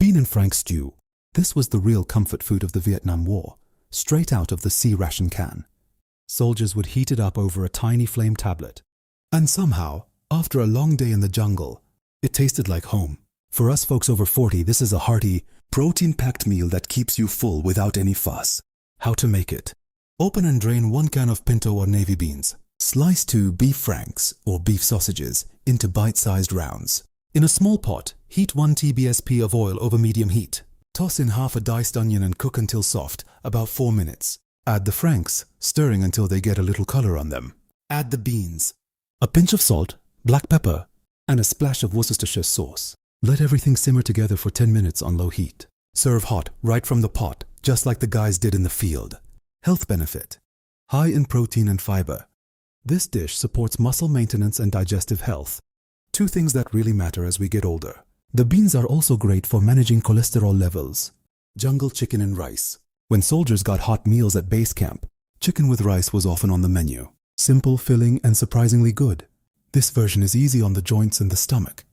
Bean and Frank stew. This was the real comfort food of the Vietnam War, straight out of the C-Ration can. Soldiers would heat it up over a tiny flame tablet. And somehow, after a long day in the jungle, it tasted like home. For us folks over 40, this is a hearty, protein-packed meal that keeps you full without any fuss. How to make it? Open and drain 1 can of pinto or navy beans. Slice 2 beef franks or beef sausages into bite-sized rounds. In a small pot, heat 1 TBSP of oil over medium heat. Toss in half a diced onion and cook until soft, about 4 minutes. Add the franks, stirring until they get a little color on them. Add the beans, a pinch of salt, black pepper, and a splash of Worcestershire sauce. Let everything simmer together for 10 minutes on low heat. Serve hot, right from the pot, just like the guys did in the field. Health benefit: high in protein and fiber. This dish supports muscle maintenance and digestive health, 2 things that really matter as we get older. The beans are also great for managing cholesterol levels. Jungle chicken and rice. When soldiers got hot meals at base camp, chicken with rice was often on the menu. Simple, filling, and surprisingly good. This version is easy on the joints and the stomach.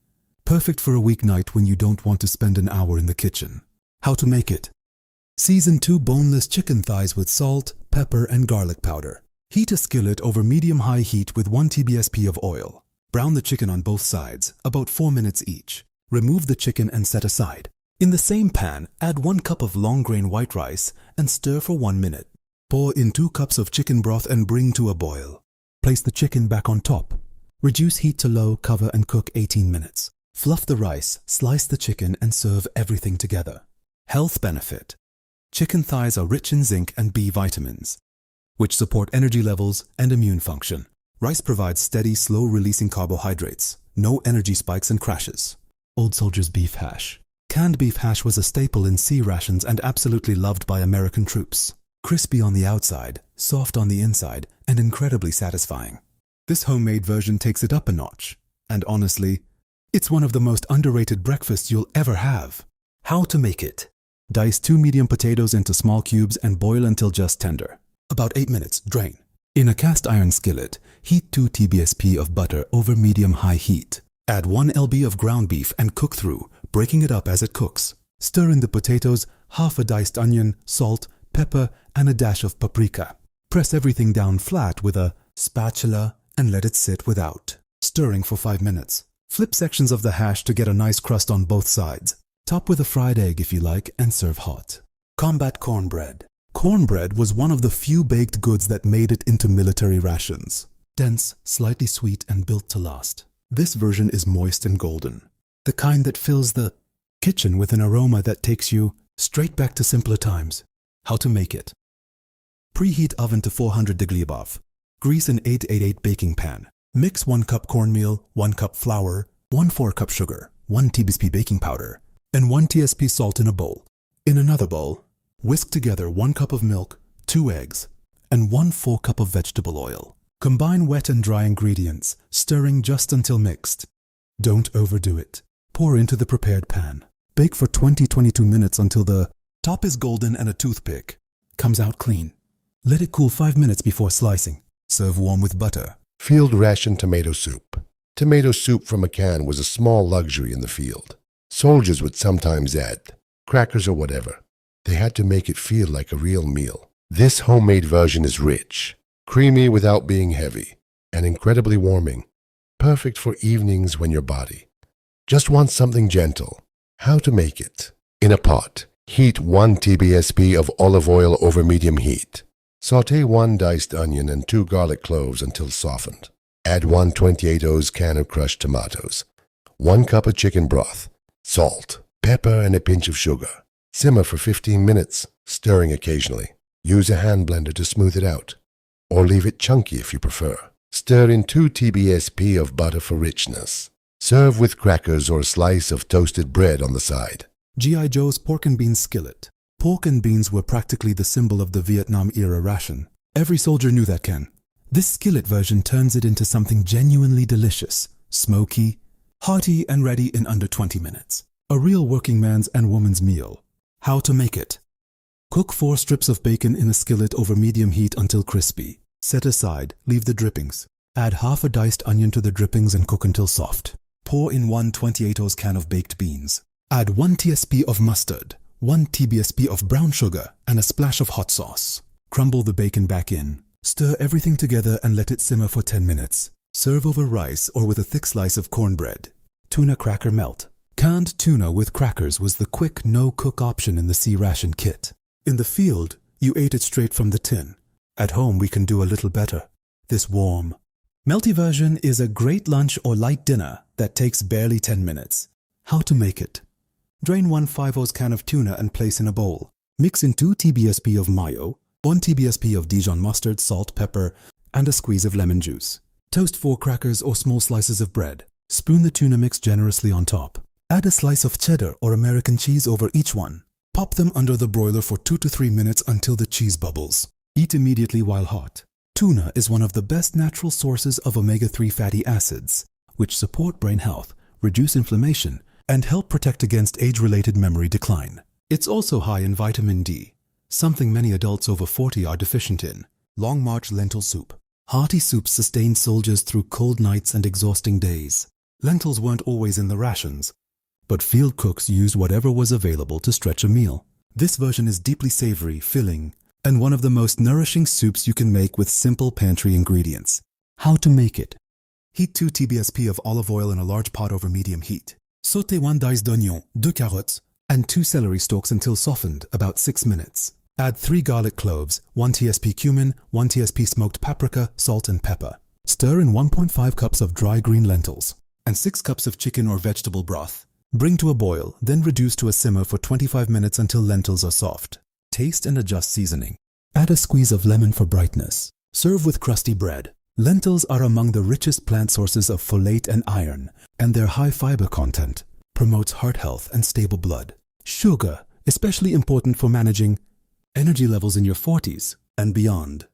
Perfect for a weeknight when you don't want to spend an hour in the kitchen. How to make it? Season 2 boneless chicken thighs with salt, pepper, and garlic powder. Heat a skillet over medium-high heat with 1 TBSP of oil. Brown the chicken on both sides, about 4 minutes each. Remove the chicken and set aside. In the same pan, add 1 cup of long-grain white rice and stir for 1 minute. Pour in 2 cups of chicken broth and bring to a boil. Place the chicken back on top. Reduce heat to low, cover and cook 18 minutes. Fluff the rice, slice the chicken and serve everything together. Health benefit: chicken thighs are rich in zinc and B vitamins, which support energy levels and immune function. Rice provides steady, slow-releasing carbohydrates, no energy spikes and crashes. Old Soldier's beef hash. Canned beef hash was a staple in C-Rations and absolutely loved by American troops. Crispy on the outside, soft on the inside, and incredibly satisfying. This homemade version takes it up a notch. And honestly, it's one of the most underrated breakfasts you'll ever have. How to make it? Dice 2 medium potatoes into small cubes and boil until just tender. About 8 minutes, drain. In a cast iron skillet, heat 2 TBSP of butter over medium-high heat. Add 1 lb of ground beef and cook through, breaking it up as it cooks. Stir in the potatoes, half a diced onion, salt, pepper, and a dash of paprika. Press everything down flat with a spatula and let it sit without stirring for 5 minutes. Flip sections of the hash to get a nice crust on both sides. Top with a fried egg if you like and serve hot. Combat cornbread. Cornbread was one of the few baked goods that made it into military rations. Dense, slightly sweet, and built to last. This version is moist and golden. The kind that fills the kitchen with an aroma that takes you straight back to simpler times. How to make it? Preheat oven to 400 degrees above. Grease an 888 baking pan. Mix 1 cup cornmeal, 1 cup flour, 1/4 cup sugar, 1 TBSP baking powder, and 1 TSP salt in a bowl. In another bowl, whisk together 1 cup of milk, 2 eggs, and 1/4 cup of vegetable oil. Combine wet and dry ingredients, stirring just until mixed. Don't overdo it. Pour into the prepared pan. Bake for 20-22 minutes until the top is golden and a toothpick comes out clean. Let it cool 5 minutes before slicing. Serve warm with butter. Field ration tomato soup. Tomato soup from a can was a small luxury in the field. Soldiers would sometimes add crackers or whatever. They had to make it feel like a real meal. This homemade version is rich, creamy without being heavy, and incredibly warming. Perfect for evenings when your body just wants something gentle. How to make it? In a pot, heat 1 TBSP of olive oil over medium heat. Sauté 1 diced onion and 2 garlic cloves until softened. Add 1 28 oz can of crushed tomatoes, 1 cup of chicken broth, salt, pepper, and a pinch of sugar. Simmer for 15 minutes, stirring occasionally. Use a hand blender to smooth it out, or leave it chunky if you prefer. Stir in 2 TBSP of butter for richness. Serve with crackers or a slice of toasted bread on the side. G.I. Joe's pork and beans skillet. Pork and beans were practically the symbol of the Vietnam-era ration. Every soldier knew that can. This skillet version turns it into something genuinely delicious, smoky, hearty, and ready in under 20 minutes. A real working man's and woman's meal. How to make it? Cook 4 strips of bacon in a skillet over medium heat until crispy. Set aside, leave the drippings. Add half a diced onion to the drippings and cook until soft. Pour in 1 28 oz can of baked beans. Add 1 tsp of mustard, 1 tbsp of brown sugar, and a splash of hot sauce. Crumble the bacon back in. Stir everything together and let it simmer for 10 minutes. Serve over rice or with a thick slice of cornbread. Tuna cracker melt. Canned tuna with crackers was the quick no-cook option in the C-Ration kit. In the field, you ate it straight from the tin. At home, we can do a little better. This warm, melty version is a great lunch or light dinner that takes barely 10 minutes. How to make it? Drain 1 5/0 can of tuna and place in a bowl. Mix in 2 tbsp of mayo, 1 tbsp of Dijon mustard, salt, pepper, and a squeeze of lemon juice. Toast 4 crackers or small slices of bread. Spoon the tuna mix generously on top. Add a slice of cheddar or American cheese over each one. Pop them under the broiler for 2 to 3 minutes until the cheese bubbles. Eat immediately while hot. Tuna is one of the best natural sources of omega-3 fatty acids, which support brain health, reduce inflammation, and help protect against age-related memory decline. It's also high in vitamin D, something many adults over 40 are deficient in. Long March lentil soup. Hearty soups sustained soldiers through cold nights and exhausting days. Lentils weren't always in the rations, but field cooks used whatever was available to stretch a meal. This version is deeply savory, filling, and one of the most nourishing soups you can make with simple pantry ingredients. How to make it? Heat 2 tbsp of olive oil in a large pot over medium heat. Sauté 1 dice d'oignon, 2 carottes, and 2 celery stalks until softened, about 6 minutes. Add 3 garlic cloves, 1 tsp cumin, 1 tsp smoked paprika, salt and pepper. Stir in 1.5 cups of dry green lentils and 6 cups of chicken or vegetable broth. Bring to a boil, then reduce to a simmer for 25 minutes until lentils are soft. Taste and adjust seasoning. Add a squeeze of lemon for brightness. Serve with crusty bread. Lentils are among the richest plant sources of folate and iron, and their high fiber content promotes heart health and stable blood. Sugar, especially important for managing energy levels in your 40s and beyond.